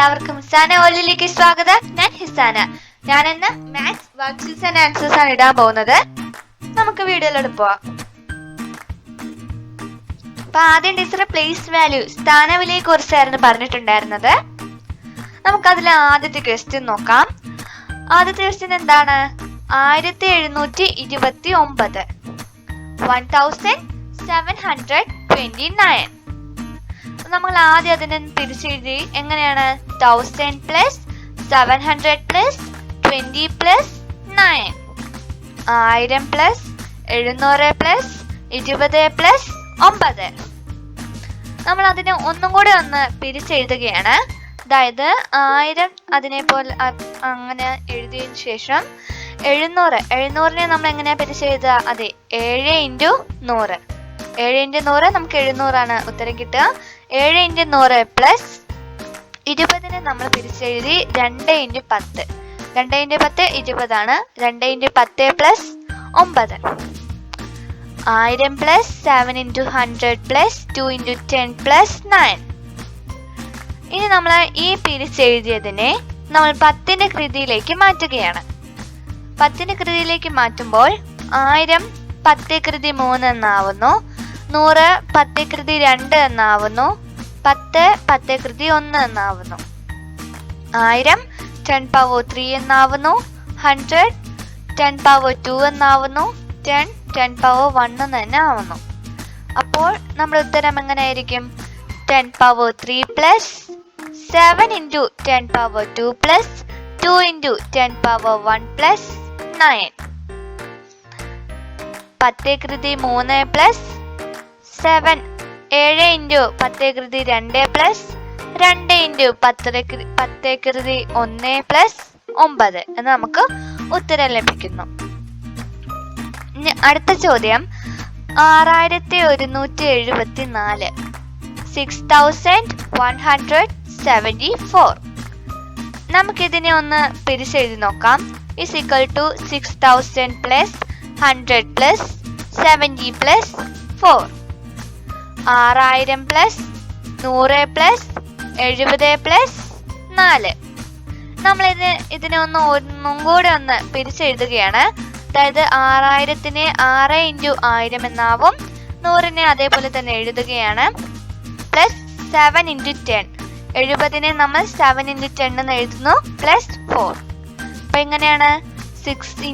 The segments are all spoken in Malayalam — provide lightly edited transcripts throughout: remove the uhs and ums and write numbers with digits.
എല്ലാവർക്കും ഹിസാന വേൾഡിലേക്ക് സ്വാഗതം. ഞാൻ ഹിസാന. ഞാനിന്ന് മാത്സ് വർക്ക്ഷീറ്റ്സ് ആൻഡ് ആൻസേഴ്സ് ആണ് ഇടാൻ പോകുന്നത്. നമുക്ക് വീഡിയോയിലോട്ട് പോവാം. അപ്പൊ ആദ്യം ടീച്ചർ പ്ലേസ് വാല്യൂ സ്ഥാനവിലയെ കുറിച്ചായിരുന്നു പറഞ്ഞിട്ടുണ്ടായിരുന്നത്. നമുക്കതിലെ ആദ്യത്തെ ക്വസ്റ്റ്യൻ നോക്കാം. ആദ്യത്തെ ക്വസ്റ്റ്യൻ എന്താണ്? 1729 1729. നമ്മൾ ആദ്യം അതിനെ തിരിച്ചെഴുതി. എങ്ങനെയാണ്? 1000 plus 700 plus 20 plus 9. 1000 plus 700 plus 20 plus 9. നമ്മൾ അതിനെ ഒന്നും കൂടെ ഒന്ന് പിരിച്ചെഴുതുകയാണ്. അതായത് 1000 അതിനെ പോലെ അങ്ങനെ എഴുതിയതിനു ശേഷം 700നെ നമ്മൾ എങ്ങനെയാ പിരിച്ചെഴുതുക? അതെ, 7 × 100. 7 × 100 നമുക്ക് 700 ആണ് ഉത്തരം കിട്ടുക. 7 × 100 പ്ലസ് 20നെ നമ്മൾ പിരിച്ചെഴുതി 2 × 10. 2 × 10 20 ആണ്. 2 × 10 പ്ലസ് 9. 1000 plus 7 × 100 plus 2 × 10 plus 9. ഇനി നമ്മൾ ഈ പിരിച്ചെഴുതിയതിനെ നമ്മൾ 10ന്റെ കൃതിയിലേക്ക് മാറ്റുകയാണ്. 10ന്റെ കൃതിയിലേക്ക് മാറ്റുമ്പോൾ 1000 10 കൃതി 3 എന്നാവുന്നു. 100 10 കൃതി 2 എന്നാവുന്നു. 10 10 കൃതി 1 എന്നാവുന്നു. 1000 10 പവർ 3 എന്നാവുന്നു. 100 10 പവർ 2 എന്നാവുന്നു. 10 10 പവർ 1 തന്നെ ആവുന്നു. അപ്പോൾ നമ്മുടെ ഉത്തരം എങ്ങനെയായിരിക്കും? 10 power 3 plus 7 × 10 power 2 plus 2 × 10 power 1 plus 9. 10 കൃതി 3 പ്ലസ് 7 7 × 10 കൃതി 2 പ്ലസ് 2 × 10 കൃതി 1 പ്ലസ് 9 എന്ന് നമുക്ക് ഉത്തരം ലഭിക്കുന്നു. ഇനി അടുത്ത ചോദ്യം 6174 6174. നമുക്കിതിനെ ഒന്ന് പിരിച്ചെഴുതി നോക്കാം. is equal to 6000 plus 100 plus 70 plus 4. 6000 plus 100 plus 70 plus 4. നമ്മൾ ഇതിനെ ഒന്നും കൂടെ ഒന്ന് പിരിച്ചെഴുതുകയാണ്. അതായത് 6000നെ 6 × 1000 എന്നാവും. 100നെ അതേപോലെ തന്നെ എഴുതുകയാണ്. പ്ലസ് 7 × 10. 70നെ നമ്മൾ 7 × 10 എന്ന് എഴുതുന്നു. പ്ലസ് 4. അപ്പൊ എങ്ങനെയാണ്? 6 ×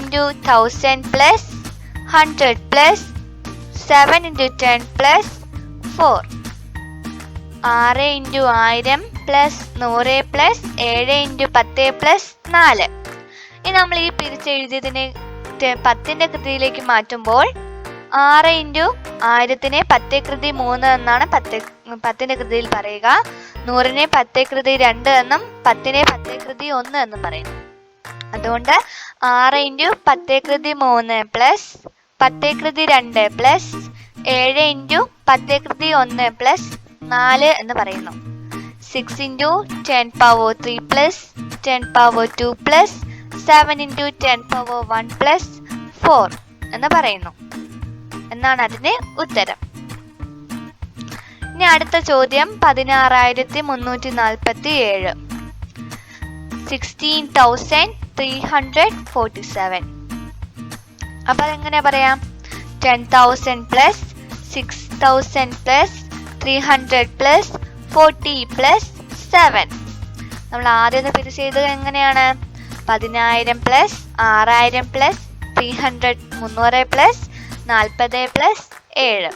1000 plus 100 plus 7 × 10 plus 4. 6 × 1000 plus 100 plus 7 × 10 plus 4. ഇനി നമ്മൾ ഈ പിരിച്ചെഴുതിയതിനെ 10ന്റെ കൃതിയിലേക്ക് മാറ്റുമ്പോൾ 6 × 1000നെ 10 കൃതി 3 എന്നാണ് 10ന്റെ കൃതിയിൽ പറയുക. 100നെ 10 കൃതി 2 എന്നും 10നെ 10 കൃതി 1 എന്നും പറയുന്നു. അതുകൊണ്ട് 6 × 10 കൃതി 3 പ്ലസ് 10 കൃതി 2 പ്ലസ് 7 × 10 കൃതി 1 പ്ലസ് 4 എന്ന് പറയുന്നു. 6 × 10 power 3 plus 10 power 2 plus 7 × 10 power 1 plus 4 എന്ന് പറയുന്നു എന്നാണ് അതിന്റെ ഉത്തരം. ഇനി അടുത്ത ചോദ്യം 16347 16347. അപ്പൊ അതെങ്ങനെ പറയാം? 10,000 പ്ലസ് 6,000 പ്ലസ് 300 പ്ലസ് 40 പ്ലസ് 7. നമ്മൾ ആദ്യം പിരിച്ചെഴുതുക എങ്ങനെയാണ്? 10000 പ്ലസ് 6000 പ്ലസ് 300 300 പ്ലസ് 40 പ്ലസ് 7.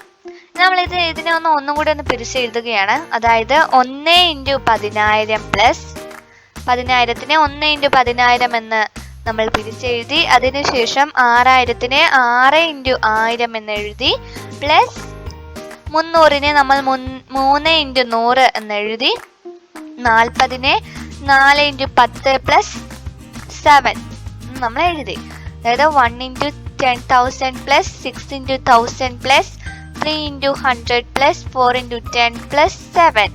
നമ്മൾ ഇതിനെ ഒന്നും കൂടി ഒന്ന് പിരിച്ചെഴുതുകയാണ്. അതായത് 1 × 10000 പ്ലസ് 10000നെ 1 × 10000 എന്ന് നമ്മൾ പിരിച്ചെഴുതി. അതിനുശേഷം 6000നെ 6 × 1000 എന്ന് എഴുതി. പ്ലസ് 300നെ നമ്മൾ 3 × 100 എന്ന് എഴുതി. 40നെ 4 × 10 പ്ലസ് 7 നമ്മൾ എഴുതി. അതായത് 1 × 10,000 plus 6 × 1000 plus 3 × 100 plus 4 × 10 plus 7.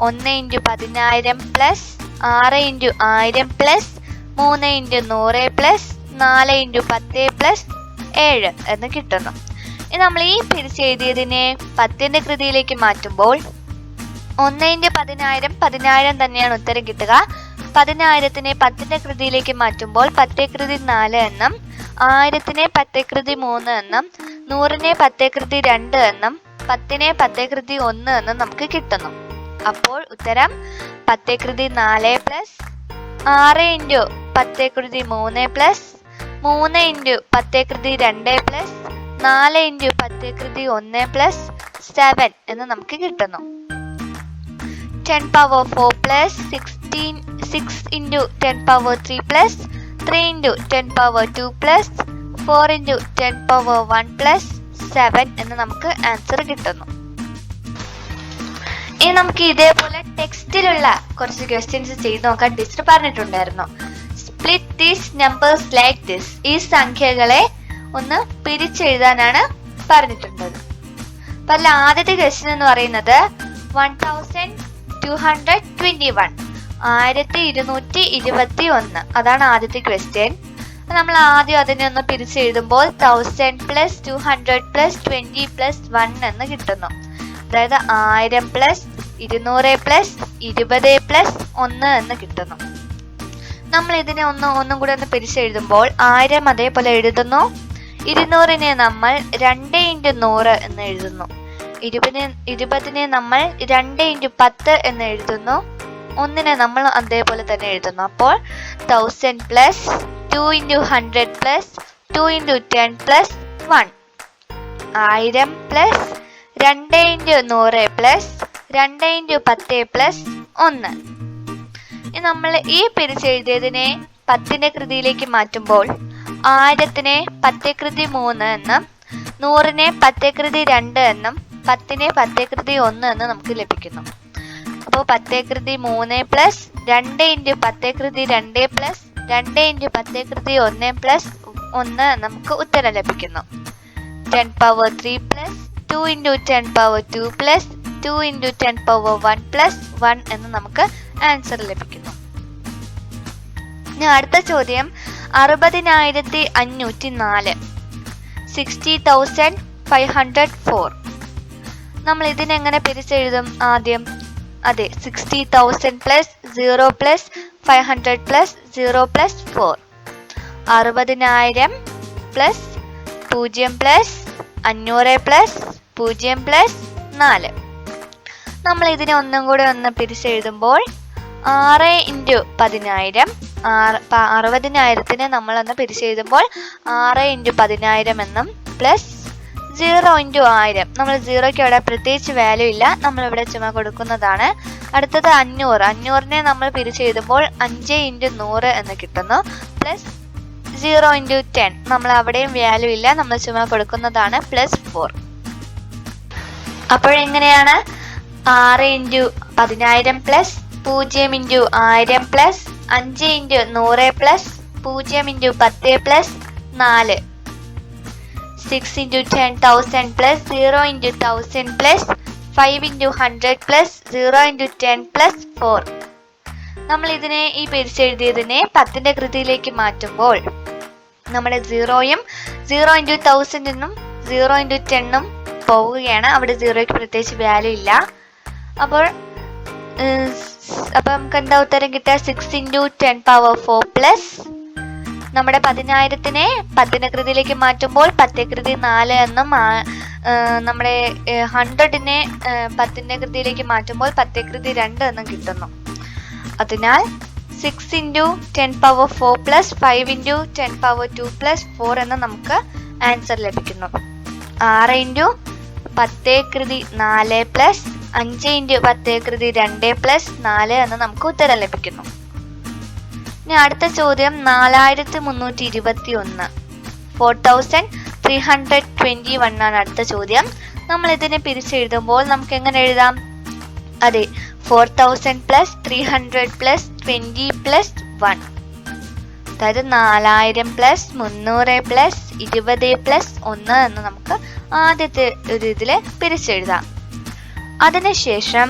1 × 10000 plus 6 × 1000 plus 3 × 100 plus 4 × 10 plus 7 എന്ന് കിട്ടുന്നു. ഇനി നമ്മൾ ഈ പിരിച്ചെഴുതിയതിനെ 10ന്റെ കൃതിയിലേക്ക് മാറ്റുമ്പോൾ 1 ഇൻറ്റു 10,000 10,000 തന്നെയാണ് ഉത്തരം കിട്ടുക. 10,000-നെ 10ന്റെ കൃതിയിലേക്ക് മാറ്റുമ്പോൾ 10 കൃതി 4 എന്നും 1000-നെ 10 കൃതി 3 എന്നും 100-നെ 10 കൃതി 2 എന്നും 10-നെ 10 കൃതി 1 എന്നും നമുക്ക് കിട്ടുന്നു. അപ്പോൾ ഉത്തരം 10 കൃതി 4 പ്ലസ് 6 ഇൻറ്റു 10 കൃതി 3 പ്ലസ് 3 ഇൻറ്റു 10 കൃതി 2 പ്ലസ് 4 ഇൻറ്റു 10 കൃതി 1 പ്ലസ് 7 എന്ന് നമുക്ക് കിട്ടുന്നു. 10 power 4 plus 6 into 10 power 3 plus 3 into 10 power 2 plus 4 into 10 power 1 plus 7 എന്ന് നമുക്ക് ആൻസർ കിട്ടുന്നു. ഇനി നമുക്ക് ഇതേപോലെ ടെക്സ്റ്റിലുള്ള കുറച്ച് ക്വസ്റ്റ്യൻസ് ചെയ്ത് നോക്കാൻ ടീച്ചർ പറഞ്ഞിട്ടുണ്ടായിരുന്നു. Split these numbers like this. ഈ സംഖ്യകളെ ഒന്ന് പിരിച്ചെഴുതാനാണ് പറഞ്ഞിട്ടുള്ളത്. അപ്പൊ അതിൽ ആദ്യത്തെ ക്വസ്റ്റ്യൻ എന്ന് പറയുന്നത് 1221 1221 അതാണ് ആദ്യത്തെ ക്വസ്റ്റ്യൻ. നമ്മൾ ആദ്യം അതിനെ ഒന്ന് പിരിച്ചെഴുതുമ്പോൾ 1000 പ്ലസ് 200 പ്ലസ് 20 പ്ലസ് 1 എന്ന് കിട്ടുന്നു. അതായത് 1000 പ്ലസ് 200 പ്ലസ് 20 പ്ലസ് 1 എന്ന് കിട്ടുന്നു. നമ്മൾ ഇതിനെ ഒന്നും കൂടെ ഒന്ന് പിരിച്ചെഴുതുമ്പോൾ 1000 അതേപോലെ എഴുതുന്നു. 200-നെ നമ്മൾ 2 ഇൻറ്റു 100 എന്ന് എഴുതുന്നു. 20-നെ നമ്മൾ 2 ഇൻറ്റു 10 എന്ന് എഴുതുന്നു. 1-നെ നമ്മൾ അതേപോലെ തന്നെ എഴുതുന്നു. അപ്പോൾ 1000 plus 2 into 100 plus 2 into 10 plus 1. 1000 plus 2 into 100 plus 2 into 10 plus 1. നമ്മൾ ഈ പിരിച്ചെഴുതിയതിനെ 10ന്റെ കൃതിയിലേക്ക് മാറ്റുമ്പോൾ 1000-നെ 10 കൃതി 3 എന്നും 100-നെ 10 കൃതി 2 എന്നും 10-നെ 10 കൃതി 1 എന്നും നമുക്ക് ലഭിക്കുന്നു. അപ്പോൾ 10 കൃതി 3 പ്ലസ് 2 ഇൻറ്റു 10 കൃതി 2 പ്ലസ് 2 ഇൻറ്റു 10 കൃതി 1 പ്ലസ് 1 നമുക്ക് ഉത്തരം ലഭിക്കുന്നു. 10 power 3 plus 2 into 10 power 2 plus 2 into 10 power 1 plus 1 എന്ന് നമുക്ക് ആൻസർ ലഭിക്കുന്നു. ഇനി അടുത്ത ചോദ്യം 60,504 60,504. നമ്മൾ ഇതിനെങ്ങനെ പിരിച്ചെഴുതും ആദ്യം? അതെ, 60,000 plus 0 plus 500 plus 0 plus 4. 60,000 plus 0 plus 500 plus 0 plus 4. നമ്മൾ ഇതിനെ ഒന്നും കൂടെ ഒന്ന് പിരിച്ചെഴുതുമ്പോൾ 6 ഇൻറ്റു 10,000 60,000-നെ നമ്മളൊന്ന് പിരിച്ചെഴുതുമ്പോൾ 6 ഇൻറ്റു 10,000 എന്നും പ്ലസ് 0 ഇൻറ്റു 1000. നമ്മൾ 0ക്ക് അവിടെ പ്രത്യേകിച്ച് വാല്യൂ ഇല്ല, നമ്മളിവിടെ ചുമ കൊടുക്കുന്നതാണ്. അടുത്തത് 500. 500-നെ നമ്മൾ പിരിച്ചെഴുതുമ്പോൾ 5 ഇൻറ്റു 100 എന്ന് കിട്ടുന്നു. പ്ലസ് 0 ഇൻറ്റു 10 നമ്മൾ അവിടെയും വാല്യൂ ഇല്ല, നമ്മൾ ചുമ കൊടുക്കുന്നതാണ്. Plus 4. അപ്പോഴെങ്ങനെയാണ് 6 into 10,000 plus 0 into 1000 plus 5 into 100 plus 0 into 10 plus 4. 6 into 10,000 plus 0 into 1000 plus 5 into 100 plus 0 into 10 plus 4. നമ്മൾ ഇതിനെ ഈ പിരിച്ചെഴുതിയതിനെ 10ന്റെ കൃതിയിലേക്ക് മാറ്റുമ്പോൾ നമ്മുടെ 0യും 0 ഇൻറ്റു 1000-നും 0 ഇൻറ്റു 10-ഉം പോവുകയാണ്. അവിടെ 0ക്ക് പ്രത്യേകിച്ച് വാല്യൂ ഇല്ല. അപ്പോൾ നമുക്ക് എന്താ ഉത്തരം കിട്ടുക? 6 ഇൻറ്റു 10 പവർ 4 പ്ലസ് നമ്മുടെ 10,000-നെ 10ന്റെ കൃതിയിലേക്ക് മാറ്റുമ്പോൾ 10 കൃതി 4 എന്നും നമ്മുടെ 100-നെ 10ന്റെ കൃതിയിലേക്ക് മാറ്റുമ്പോൾ 10 കൃതി 2 എന്നും കിട്ടുന്നു. അതിനാൽ 6 into 10 power 4 plus 5 into 10 power 2 plus 4 എന്ന് നമുക്ക് ആൻസർ ലഭിക്കുന്നു. 6 ഇൻറ്റു 10 കൃതി 4 പ്ലസ് 5 ഇൻറ്റു 10 കൃതി 2 പ്ലസ് 4 എന്ന് നമുക്ക് ഉത്തരം ലഭിക്കുന്നു. ഇനി അടുത്ത ചോദ്യം 4321 4321 ആണ് അടുത്ത ചോദ്യം. നമ്മൾ ഇതിനെ പിരിച്ചെഴുതുമ്പോൾ നമുക്ക് എങ്ങനെ എഴുതാം? അതെ, 4000 പ്ലസ് 300 പ്ലസ് 20 പ്ലസ് 1. അതായത് 4000 പ്ലസ് 300 പ്ലസ് 20 പ്ലസ് 1 എന്ന് നമുക്ക് ആദ്യത്തെ ഒരു ഇതിൽ പിരിച്ചെഴുതാം. അതിനുശേഷം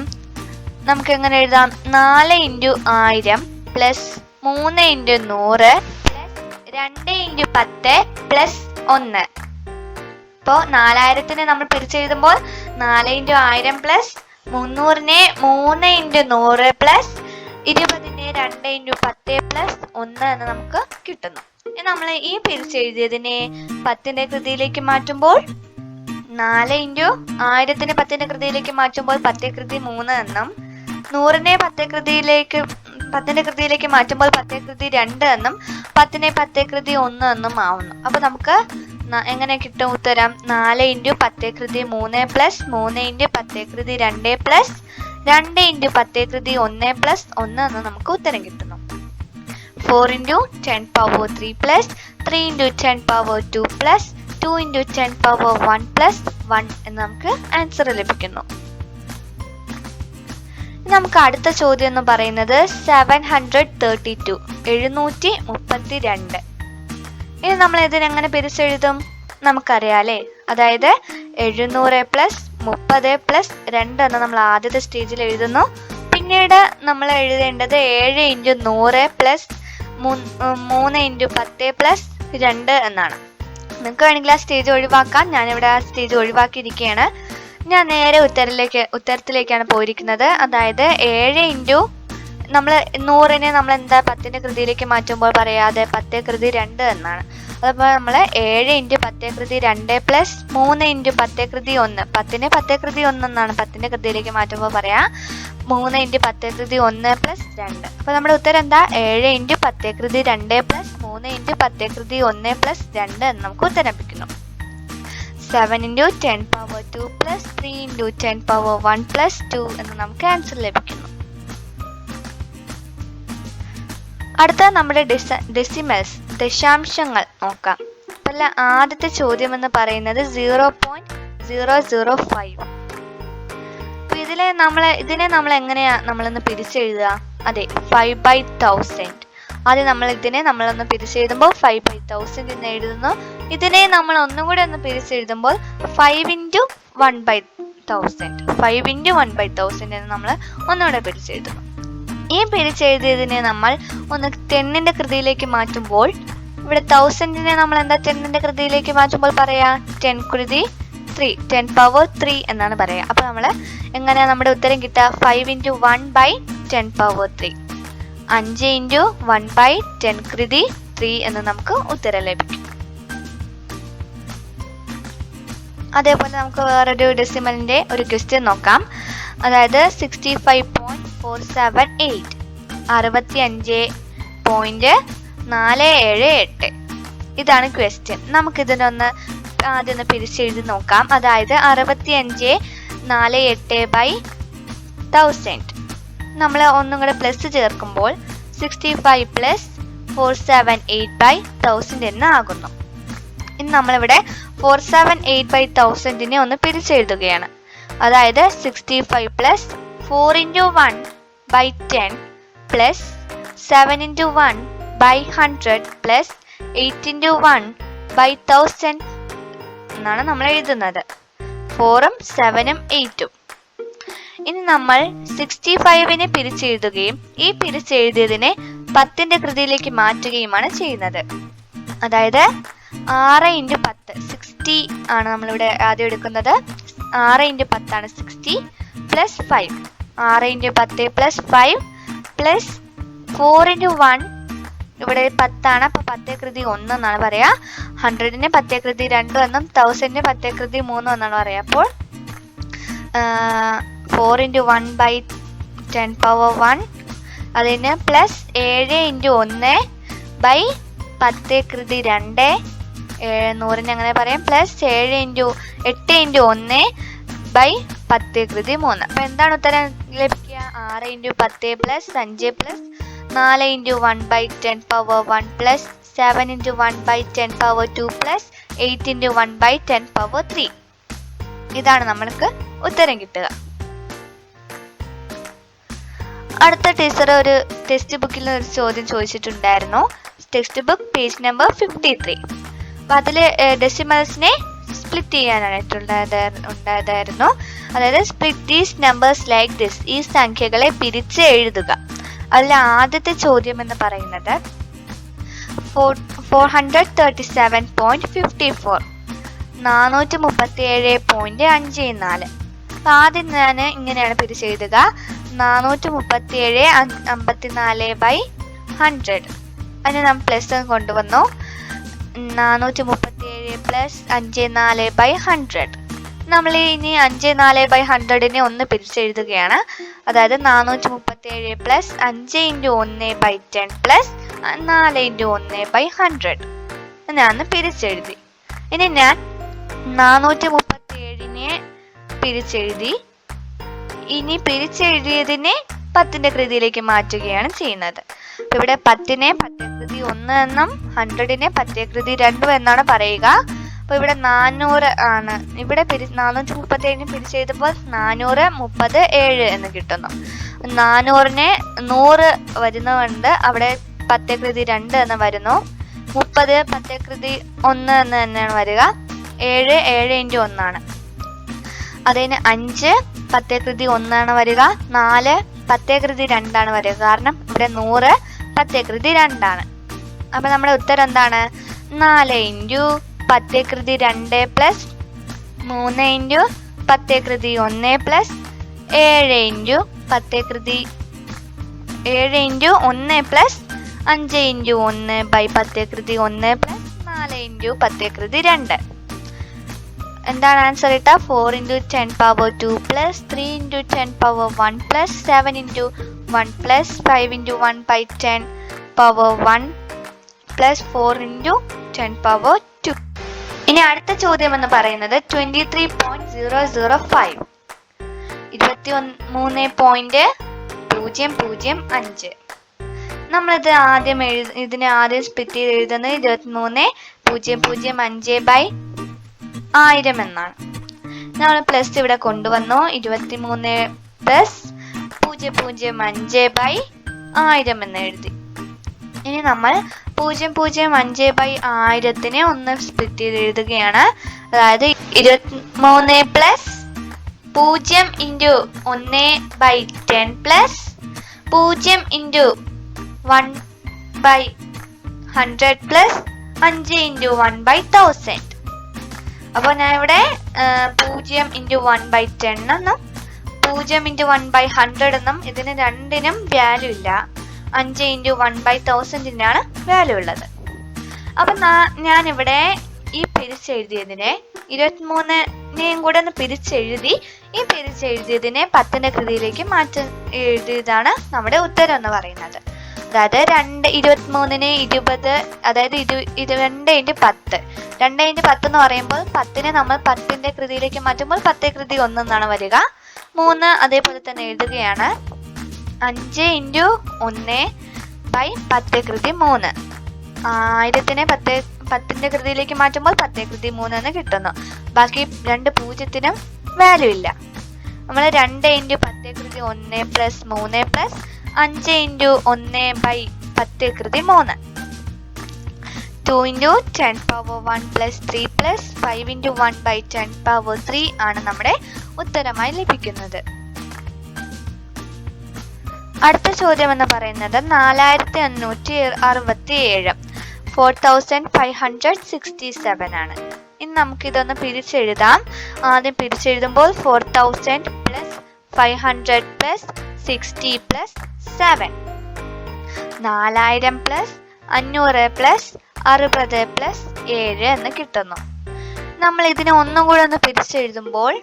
നമുക്ക് എങ്ങനെ എഴുതാം? 4 into 1000 plus 3 into 100 plus 2 into 10 plus 1. ഇപ്പോൾ 4000-നെ നമ്മൾ പിരിച്ചെഴുതുമ്പോൾ 4 ഇൻറ്റു 1000 പ്ലസ് 300നെ 3 × 100 പ്ലസ് 20നെ 2 × 10 പ്ലസ് 1 എന്ന് നമുക്ക് കിട്ടുന്നു. ഇനി നമ്മൾ ഈ പിരിച്ചെഴുതിയതിനെ 10ന്റെ കൃതിയിലേക്ക് മാറ്റുമ്പോൾ 4 × 1000നെ 10ന്റെ കൃതിയിലേക്ക് മാറ്റുമ്പോൾ 10 കൃതി 3 എന്നും 100നെ 10 കൃതിയിലേക്ക് 10ന്റെ കൃതിയിലേക്ക് മാറ്റുമ്പോൾ 10 കൃതി 2 എന്നും 10നെ 10 കൃതി 1 എന്നും ആവുന്നു. അപ്പൊ നമുക്ക് എങ്ങനെ കിട്ടും ഉത്തരം? 4 × 10 കൃതി 3 പ്ലസ് 3 × 10 കൃതി 2 പ്ലസ് 2 × 10 കൃതി 1 പ്ലസ് 1 എന്ന് നമുക്ക് ഉത്തരം കിട്ടുന്നു. 4 × 10 power 3 plus 3 × 10 power 2 plus 2 × 10 power 1 plus 1 എന്ന് നമുക്ക് ആൻസർ ലഭിക്കുന്നു. നമുക്ക് അടുത്ത ചോദ്യം എന്ന് പറയുന്നത് 732 732. ഇനി നമ്മൾ ഇതിനെങ്ങനെ പിരിച്ചെഴുതും? നമുക്കറിയാലേ, അതായത് 700 പ്ലസ് 30 പ്ലസ് 2 എന്ന് നമ്മൾ ആദ്യത്തെ സ്റ്റേജിൽ എഴുതുന്നു. പിന്നീട് നമ്മൾ എഴുതേണ്ടത് 7 × 100 പ്ലസ് 3 × 10 പ്ലസ് 2 എന്നാണ്. നിങ്ങൾക്ക് വേണമെങ്കിൽ ആ സ്റ്റേജ് ഒഴിവാക്കാം. ഞാനിവിടെ ആ സ്റ്റേജ് ഒഴിവാക്കിയിരിക്കുകയാണ്. ഞാൻ നേരെ ഉത്തരത്തിലേക്കാണ് പോയിരിക്കുന്നത്. അതായത് 7 × നമ്മൾ 100നെ നമ്മൾ എന്താ 10ന്റെ കൃതിയിലേക്ക് മാറ്റുമ്പോൾ പറയാതെ 10 കൃതി 2 എന്നാണ്. അതുപോലെ നമ്മൾ 7 × 10 കൃതി 2 പ്ലസ് 3 × 10 കൃതി 1 10നെ 10 കൃതി 1 എന്നാണ് 10ന്റെ കൃതിയിലേക്ക് മാറ്റുമ്പോൾ പറയാ 3 × 10 കൃതി 1 പ്ലസ് 2. അപ്പൊ നമ്മുടെ ഉത്തരം എന്താ? 7 × 10 കൃതി 2 പ്ലസ് 3 × 10 കൃതി 1 പ്ലസ് 2 എന്ന് നമുക്ക് ഉത്തരം ലഭിക്കുന്നു. 7 × 10 power 2 പ്ലസ് 3 × 10 power 1 പ്ലസ് 2 എന്ന് നമുക്ക് ആൻസർ ലഭിക്കുന്നു. അടുത്ത നമ്മുടെ ഡെസിമൽസ് ദശാംശങ്ങൾ നോക്കാം. അപ്പോൾ ആദ്യത്തെ ചോദ്യം എന്ന് പറയുന്നത് 0.005. അപ്പൊ ഇതിനെ നമ്മൾ എങ്ങനെയാ നമ്മളൊന്ന് പിരിച്ചെഴുതുക? അതെ, 5/1000. ആദ്യം നമ്മൾ ഇതിനെ നമ്മളൊന്ന് പിരിച്ചെഴുതുമ്പോൾ 5/1000 എന്ന് എഴുതുന്നു. ഇതിനെ നമ്മൾ ഒന്നുകൂടി ഒന്ന് പിരിച്ചെഴുതുമ്പോൾ 5 × 1/1000 5 × 1/1000 എന്ന് നമ്മൾ ഒന്നുകൂടെ പിരിച്ചെഴുതുന്നു. ഈ പിരിച്ചെഴുതിയതിനെ നമ്മൾ ഒന്ന് 10ന്റെ കൃതിയിലേക്ക് മാറ്റുമ്പോൾ ഇവിടെ 1000നെ നമ്മൾ എന്താ 10ന്റെ കൃതിയിലേക്ക് മാറ്റുമ്പോൾ പറയാ 10 കൃതി 3 10 power 3 എന്നാണ് പറയാ. അപ്പൊ നമ്മൾ എങ്ങനെയാ നമ്മുടെ ഉത്തരം കിട്ടുക? 5 × 1/10 power 3 5 × 1/10 കൃതി 3 എന്ന് നമുക്ക് ഉത്തരം ലഭിക്കും. അതേപോലെ നമുക്ക് വേറൊരു ഡെസിമലിന്റെ ഒരു ക്വസ്റ്റ്യൻ നോക്കാം. അതായത് 65.478 65.478. ഇതാണ് ക്വസ്റ്റ്യൻ. നമുക്കിതിനൊന്ന് ആദ്യം ഒന്ന് പിരിച്ചെഴുതി നോക്കാം. അതായത് 65.48/1000 നമ്മൾ ഒന്നും കൂടെ പ്ലസ് ചേർക്കുമ്പോൾ 65 പ്ലസ് 478/1000 എന്ന് ആകുന്നു. ഇനി നമ്മളിവിടെ 478/1000നെ ഒന്ന് പിരിച്ചെഴുതുകയാണ്. അതായത് 65 പ്ലസ് 4 × 1/10 പ്ലസ് 7 × 1/100 പ്ലസ് 8 × 1/1000 എന്നാണ് നമ്മൾ എഴുതുന്നത്. 4ഉം 7ഉം 8ഉം. ഇനി നമ്മൾ 65നെ പിരിച്ചെഴുതുകയും ഈ പിരിച്ചെഴുതിയതിനെ 10ന്റെ കൃതിയിലേക്ക് മാറ്റുകയുമാണ് ചെയ്യുന്നത്. അതായത് 6 × 10 60 ആണ് നമ്മളിവിടെ ആദ്യം എടുക്കുന്നത്. 6 × 10 ആണ് 60 പ്ലസ് 5 6 × 10 പ്ലസ് 5 പ്ലസ് 4 × 1 ഇവിടെ 10 ആണ്. അപ്പൊ 10 കൃതി 1 എന്നാണ് പറയാ. 100നെ 10 കൃതി 2 എന്നും 1000നെ 10 കൃതി 3 എന്നാണ് പറയാ. അപ്പോൾ 4 × 1/10 power 1 അതിന് പ്ലസ് 7 × 1/10 കൃതി 2 100നെ അങ്ങനെ പറയാം. പ്ലസ് 8 × 1/10 കൃതി 3. അപ്പൊ എന്താണ് ഉത്തരം ലഭിക്കുക? 6 × 10 plus 5 plus 4 × 1/10 power 1 plus 7 × 1/10 power 2 plus 8 × 1/10 power 3. ഇതാണ് നമ്മൾക്ക് ഉത്തരം കിട്ടുക. അടുത്ത ടീച്ചർ ഒരു ടെക്സ്റ്റ് ബുക്കിൽ ഒരു ചോദ്യം ചോദിച്ചിട്ടുണ്ടായിരുന്നു. Text book page number 53. അപ്പൊ അതില് ഡെസിമൽസിനെ സ്പ്ലിറ്റ് ചെയ്യാനായിട്ടുണ്ടായിരുന്നു. അതായത് split these numbers like this. ഈ സംഖ്യകളെ പിരിച്ച് എഴുതുക. അതിൽ ആദ്യത്തെ ചോദ്യം എന്ന് പറയുന്നത് 437.54 437.54. അപ്പം ആദ്യം ഞാൻ ഇങ്ങനെയാണ് പിരിച്ചെഴുതുക. 437 54/100. അതിന് നമ്മൾ പ്ലസ് കൊണ്ടുവന്നു. 437 പ്ലസ് 54/100. നമ്മൾ ഇനി 54/100നെ ഒന്ന് പിരിച്ചെഴുതുകയാണ്. അതായത് 437 പ്ലസ് 5 × 1/10 പ്ലസ് 4 × 1/100 എന്നാണ് പിരിച്ചെഴുതി. ഇനി ഞാൻ 437നെ പിരിച്ചെഴുതി. ഇനി പിരിച്ചെഴുതിയതിനെ 10ന്റെ കൃതിയിലേക്ക് മാറ്റുകയാണ് ചെയ്യുന്നത്. അപ്പൊ ഇവിടെ 10നെ പത്തേകൃതി 1 എന്നും 100നെ പത്തേകൃതി 2 എന്നാണ് പറയുക. അപ്പൊ ഇവിടെ 400 ആണ്. ഇവിടെ 437നെ പിരിച്ചെഴുതുമ്പോൾ 437 എന്ന് കിട്ടുന്നു. 400നെ 100 വരുന്നതുകൊണ്ട് അവിടെ പത്തേകൃതി 2 എന്ന് വരുന്നു. 30 പത്തേകൃതി 1 എന്ന് തന്നെയാണ് വരിക. 7 7 × 1 ആണ്. അതിന് 5 പത്തേകൃതി 1 ആണ് വരിക. 4 പത്തേകൃതി 2 ആണ് വരിക. കാരണം ഇവിടെ 100 പത്തേകൃതി 2 ആണ്. അപ്പൊ നമ്മുടെ ഉത്തരം എന്താണ്? 4 × പത്തേകൃതി 2 പ്ലസ് 3 × പത്തേകൃതി 1 പ്ലസ് 7 × പത്തേകൃതി 7 × 1 പ്ലസ് 5 × 1/പത്തേകൃതി 1 പ്ലസ് 4 × പത്തേകൃതി 2. എന്താണ് ആൻസർ ഇട്ട? 4 × 10⁻2 പ്ലസ് 3 × 10⁻1 പ്ലസ് 7 × 1 പ്ലസ് 5 × 1/10⁻1 പ്ലസ് 4 × 10⁻2. ഇനി അടുത്ത ചോദ്യം എന്ന് പറയുന്നത് 23.005 23.005. നമ്മളിത് ഇതിനെ ആദ്യം സ്പ്ലിറ്റ് ചെയ്ത് എഴുതുന്നത് 23.005/1000 എന്നാണ്. നമ്മൾ പ്ലസ് ഇവിടെ കൊണ്ടുവന്നു. 23 പ്ലസ് 0.05/1000 എന്ന് എഴുതി. ഇനി നമ്മൾ 0.05/1000നെ ഒന്ന് സ്പ്ലിറ്റ് ചെയ്ത് എഴുതുകയാണ്. അതായത് 23 പ്ലസ് 0 × 1/10 പ്ലസ് 0 × 1/100 പ്ലസ് 5 × 1/1000. അപ്പോൾ ഞാൻ ഇവിടെ 0 × 1/10 എന്നും 0 × 1/100 എന്നും ഇതിന് രണ്ടിനും വാല്യൂ ഇല്ല. 5 × 1/1000നാണ് വാല്യൂ ഉള്ളത്. അപ്പൊ ഞാനിവിടെ ഈ പിരിച്ചെഴുതിയതിനെ 23നെയും കൂടെ ഒന്ന് പിരിച്ചെഴുതി. ഈ പിരിച്ചെഴുതിയതിനെ 10ന്റെ കൃതിയിലേക്ക് മാറ്റി എഴുതിയതാണ് നമ്മുടെ ഉത്തരം എന്ന് പറയുന്നത്. അതായത് 23നെ 20, അതായത് 2 × 10. 2 × 10 എന്ന് പറയുമ്പോൾ 10നെ നമ്മൾ 10ന്റെ കൃതിയിലേക്ക് മാറ്റുമ്പോൾ പത്തേകൃതി 1 എന്നാണ് വരിക. 3 അതേപോലെ തന്നെ എഴുതുകയാണ്. 5 × 1/10കൃതി 3. 1000നെ 10ന്റെ കൃതിയിലേക്ക് മാറ്റുമ്പോൾ പത്തേകൃതി 3 എന്ന് കിട്ടുന്നു. ബാക്കി 2 0നും വാല്യൂ ഇല്ല. നമ്മൾ 2 × 10കൃതി 1 പ്ലസ് 3 പ്ലസ് 5 × 1/10കൃതി 3. 2 × 10⁻1 പ്ലസ് 3 പ്ലസ് 5 × 1/10⁻3 ആണ് നമ്മുടെ ഉത്തരമായി ലഭിക്കുന്നത്. അടുത്ത ചോദ്യം എന്ന് പറയുന്നത് 4567 4567 ആണ്. ഇനി നമുക്കിതൊന്ന് പിരിച്ചെഴുതാം. ആദ്യം പിരിച്ചെഴുതുമ്പോൾ 4000 plus 500 plus 60 plus 7. 4000 plus 500 plus 60 plus 7 എന്ന് കിട്ടുന്നു. നമ്മൾ ഇതിനെ ഒന്നും കൂടെ ഒന്ന് പിരിച്ചെഴുതുമ്പോൾ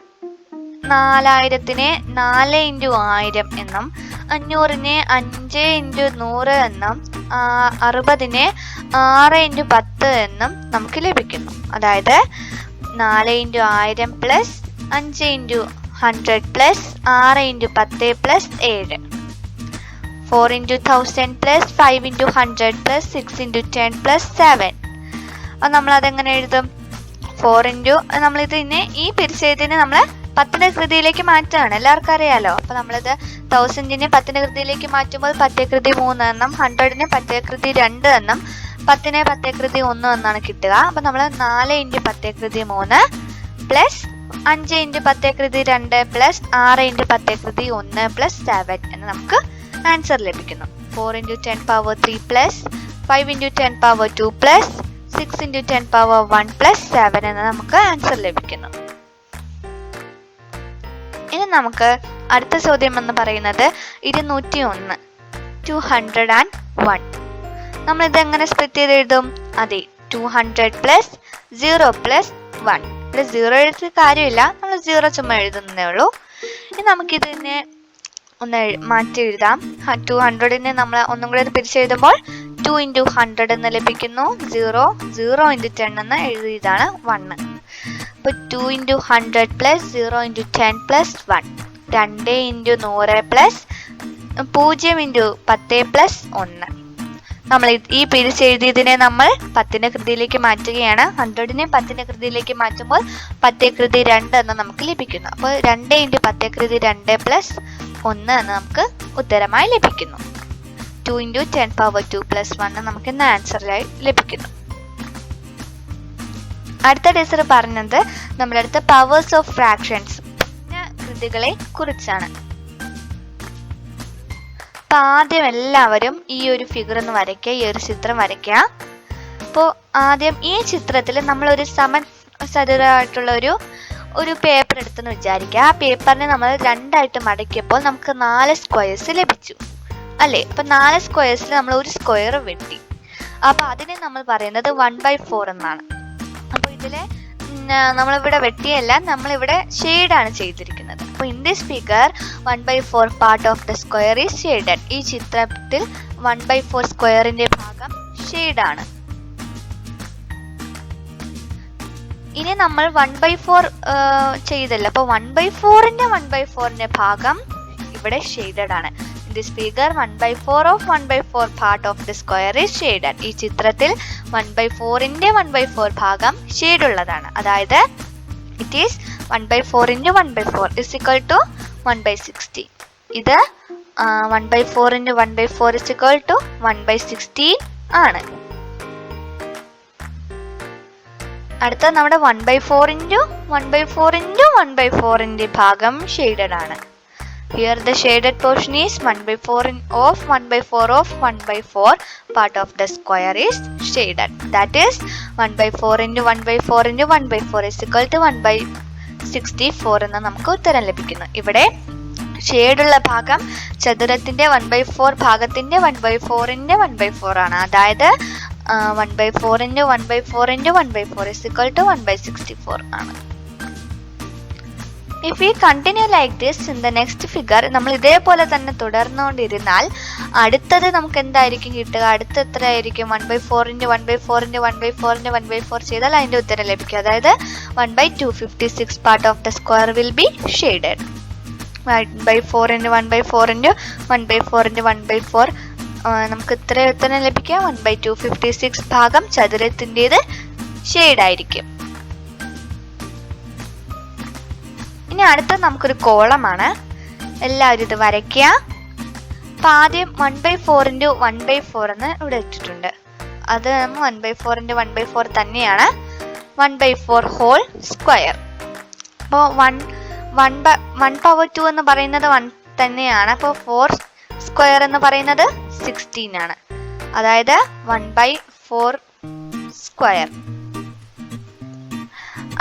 4000നെ 4 × 1000 എന്നും 500നെ 5 × 100 എന്നും 60നെ 6 × 10 എന്നും നമുക്ക് ലഭിക്കുന്നു. അതായത് 4 × 1000 plus 5 × 100 plus 6 × 10 plus 7. 4 × 1000 plus 5 × 100 plus 6 × 10 plus 7. അപ്പോൾ നമ്മൾ അതെങ്ങനെ എഴുതും? 4 × നമ്മളിത് ഇനി ഈ പിരിച്ചെഴുതിനെ നമ്മൾ 10ന്റെ കൃതിയിലേക്ക് മാറ്റുകയാണ്. എല്ലാവർക്കും അറിയാലോ. അപ്പൊ നമ്മളിത് 1000നെ 10ന്റെ കൃതിയിലേക്ക് മാറ്റുമ്പോൾ പത്തേകൃതി 3 എന്നും 100നെ പത്തേകൃതി 2 എന്നും 10നെ പത്തേകൃതി 1 എന്നാണ് കിട്ടുക. അപ്പൊ നമ്മൾ 4 × പത്തേകൃതി 3 പ്ലസ് 5 × പത്തേകൃതി 2 പ്ലസ് 6 × പത്തേകൃതി 1 പ്ലസ് 7 എന്ന് നമുക്ക് ആൻസർ ലഭിക്കുന്നു. 4 × 10⁻3 പ്ലസ് 5 × 10⁻2 പ്ലസ് 6 × 10⁻1 പ്ലസ് 7 എന്ന് നമുക്ക് ആൻസർ ലഭിക്കുന്നു. ഇനി നമുക്ക് അടുത്ത ചോദ്യം എന്ന് പറയുന്നത് 201, 201. നമ്മൾ ഇതെങ്ങനെ സ്പ്ലിറ്റ് ചെയ്ത് എഴുതും? അതെ, 200 പ്ലസ് 0 പ്ലസ് 1. ഇവിടെ 0 എഴുതിയ കാര്യമില്ല, നമ്മൾ 0 ചുമ്മാ എഴുതുന്നതേ ഉള്ളൂ. ഇനി നമുക്കിതിനെ ഒന്ന് മാറ്റി എഴുതാം. 200നെ നമ്മൾ ഒന്നും കൂടെ പിരിച്ചെഴുതുമ്പോൾ 2 into 100 എന്ന് ലഭിക്കുന്നു. 0 into 10 എന്ന് എഴുതിയതാണ് 1. അപ്പോൾ 2 into 100 plus 0 into 10 plus 1. 2 into 100 plus 0 into 10 plus 1. നമ്മൾ ഈ പിരിച്ചെഴുതിയതിനെ നമ്മൾ 10ന്റെ കൃതിയിലേക്ക് മാറ്റുകയാണ്. 100നെ 10ന്റെ കൃതിയിലേക്ക് മാറ്റുമ്പോൾ 10 കൃതി 2 എന്ന് നമുക്ക് ലഭിക്കുന്നു. അപ്പോൾ 2 into 10 കൃതി 2 പ്ലസ് 1 എന്ന് നമുക്ക് ഉത്തരമായി ലഭിക്കുന്നു. 2 into 10 power 2 പ്ലസ് 1 നമുക്ക് ഇന്ന് ആൻസറായി ലഭിക്കുന്നു. അടുത്ത ടീച്ചർ പറഞ്ഞത് നമ്മുടെ അടുത്ത പവേഴ്സ് ഓഫ് ഫ്രാക്ഷൻസ് കൃതികളെ കുറിച്ചാണ്. അപ്പൊ ആദ്യം എല്ലാവരും ഈ ഒരു ഫിഗർ ഒന്ന് വരയ്ക്കുക, ഈ ഒരു ചിത്രം വരയ്ക്കുക. അപ്പോൾ ആദ്യം ഈ ചിത്രത്തിൽ നമ്മളൊരു സമചതുരമായിട്ടുള്ള ഒരു പേപ്പർ എടുത്തെന്ന് വിചാരിക്കുക. ആ പേപ്പറിനെ നമ്മൾ 2ആയിട്ട് മടക്കിയപ്പോൾ നമുക്ക് 4 സ്ക്വയേഴ്സ് ലഭിച്ചു അല്ലേ? അപ്പൊ 4 സ്ക്വയേഴ്സിൽ നമ്മൾ ഒരു സ്ക്വയർ വെട്ടി. അപ്പൊ അതിനെ നമ്മൾ പറയുന്നത് 1/4 എന്നാണ്. അപ്പൊ ഇതിലെ നമ്മളിവിടെ വെട്ടിയല്ല, നമ്മളിവിടെ ഷെയ്ഡാണ് ചെയ്തിരിക്കുന്നത്. അപ്പോൾ in this figure 1/4 part of the square is shaded. ഈ ചിത്രത്തിൽ 1/4 സ്ക്വയറിന്റെ ഭാഗം ഷെയ്ഡാണ്. ഇനി നമ്മൾ 1/4 ചെയ്തല്ല, അപ്പോൾ 1/4ന്റെ ഭാഗം ഇവിടെ ഷെയ്ഡഡ് ആണ്. In this figure 1/4 of 1/4 part of the square is shaded. ഈ ചിത്രത്തിൽ 1/4 ഭാഗം ഷെയ്ഡ് ഉള്ളതാണ്. അതായത് it is 1/4 into 1/4 is equal to 1/16. ഇത് 1/4 into 1/4 is equal to 1/16 ആണ്. അടുത്ത നമ്മുടെ 1/4 into 1/4ന്റെ ഭാഗം ഷെയ്ഡഡ് ആണ്. Here the shaded portion is 1/4 of 1/4 part of the square is shaded. That is 1/4 into 1/4 is equal to 1/64 എന്ന് നമുക്ക് ഉത്തരം ലഭിക്കുന്നു. ഇവിടെ ഷെയ്ഡുള്ള ഭാഗം ചതുരത്തിന്റെ 1/4 ഭാഗത്തിന്റെ 1/4ന്റെ 1/4 ആണ്. അതായത് 1/4 into 1/4 is equal to 1/64 ആണ്. If we continue like this in the next figure, നമ്മൾ ഇതേപോലെ തന്നെ തുടർന്നുകൊണ്ടിരുന്നാൽ അടുത്തത് നമുക്ക് എന്തായിരിക്കും കിട്ടുക? അടുത്ത എത്ര ആയിരിക്കും? 1/4 into 1/4 ചെയ്താൽ അതിന്റെ ഉത്തരം ലഭിക്കും. അതായത് 1/256 part of the square will be shaded. 1/4 into 1/4 നമുക്ക് ഇത്ര ഉത്തരം ലഭിക്കുക. 1/256 ഭാഗം ചതുരത്തിൻ്റെത് ഷെയ്ഡ് ആയിരിക്കും. ഇനി അടുത്ത നമുക്കൊരു കോളമാണ്. എല്ലാവരും ഇത് വരയ്ക്കുക. അപ്പം ആദ്യം 1/4 into 1/4 എന്ന് ഇവിടെ ഇട്ടിട്ടുണ്ട്. അത് 1/4 into 1/4 തന്നെയാണ്. 1/4 ഹോൾ സ്ക്വയർ. അപ്പോൾ 1 power 2 എന്ന് പറയുന്നത് 1 തന്നെയാണ്. അപ്പോൾ 4 സ്ക്വയർ എന്ന് പറയുന്നത് 16 ആണ്. അതായത് 1/4 സ്ക്വയർ.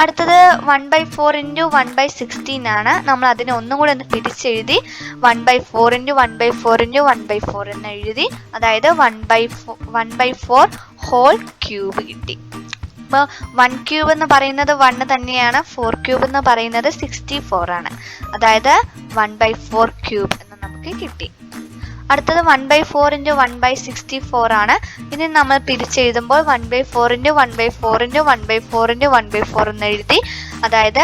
അടുത്തത് 1/4 into 1/16 ആണ്. നമ്മൾ അതിനെ ഒന്നും കൂടെ ഒന്ന് പിരിച്ചെഴുതി 1/4 into 1/4 എന്ന് എഴുതി. അതായത് 1/4 ഹോൾ ക്യൂബ് കിട്ടി. അപ്പോൾ 1 ക്യൂബ് എന്ന് പറയുന്നത് 1 തന്നെയാണ്. 4 ക്യൂബ് എന്ന് പറയുന്നത് 64 ആണ്. അതായത് 1/4 ക്യൂബ് എന്ന് നമുക്ക് കിട്ടി. അടുത്തത് 1/4 into 1/64 ആണ്. ഇനി നമ്മൾ പിരിച്ചെഴുതുമ്പോൾ 1/4 into 1/4 എന്ന് എഴുതി. അതായത്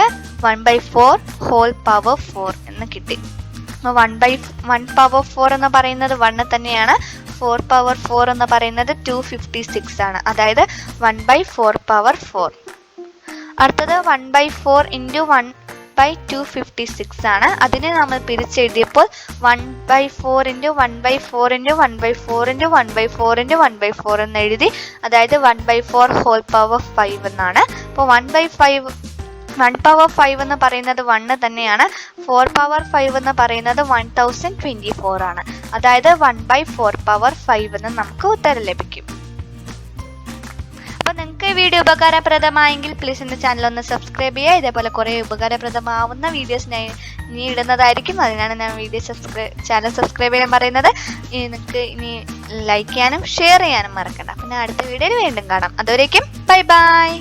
1/4 ഹോൾ പവർ 4 എന്ന് കിട്ടി. 1 പവർ 4 എന്ന് പറയുന്നത് 1 തന്നെയാണ്. 4 പവർ 4 എന്ന് പറയുന്നത് 256 ആണ്. അതായത് 1/4 പവർ 4. അടുത്തത് 1/4 into 1/256 ആണ്. അതിനെ നമ്മൾ പിരിച്ചെഴുതിയപ്പോൾ 1/4 into 1/4 എന്ന് എഴുതി. അതായത് 1/4 ഹോൾ പവർ 5 എന്നാണ്. അപ്പോൾ 1 പവർ 5 എന്ന് പറയുന്നത് 1 തന്നെയാണ്. 4 പവർ 5 എന്ന് പറയുന്നത് 1024 ആണ്. അതായത് 1/4 പവർ 5 എന്ന് നമുക്ക് ഉത്തരം ലഭിക്കും. അപ്പൊ നിങ്ങൾക്ക് ഈ വീഡിയോ ഉപകാരപ്രദമായെങ്കിൽ പ്ലീസ് എൻ്റെ ചാനൽ ഒന്ന് സബ്സ്ക്രൈബ് ചെയ്യുക. ഇതേപോലെ കുറേ ഉപകാരപ്രദമാവുന്ന വീഡിയോസ് ഞാൻ ഇനി ഇടുന്നതായിരിക്കും. അതിനാണ് ഞാൻ ചാനൽ സബ്സ്ക്രൈബ് ചെയ്യാൻ പറയുന്നത്. നിങ്ങൾക്ക് ഇനി ലൈക്ക് ചെയ്യാനും ഷെയർ ചെയ്യാനും മറക്കണ്ട. പിന്നെ അടുത്ത വീഡിയോയിൽ വീണ്ടും കാണാം. അതുവരേക്കും ബൈ ബൈ.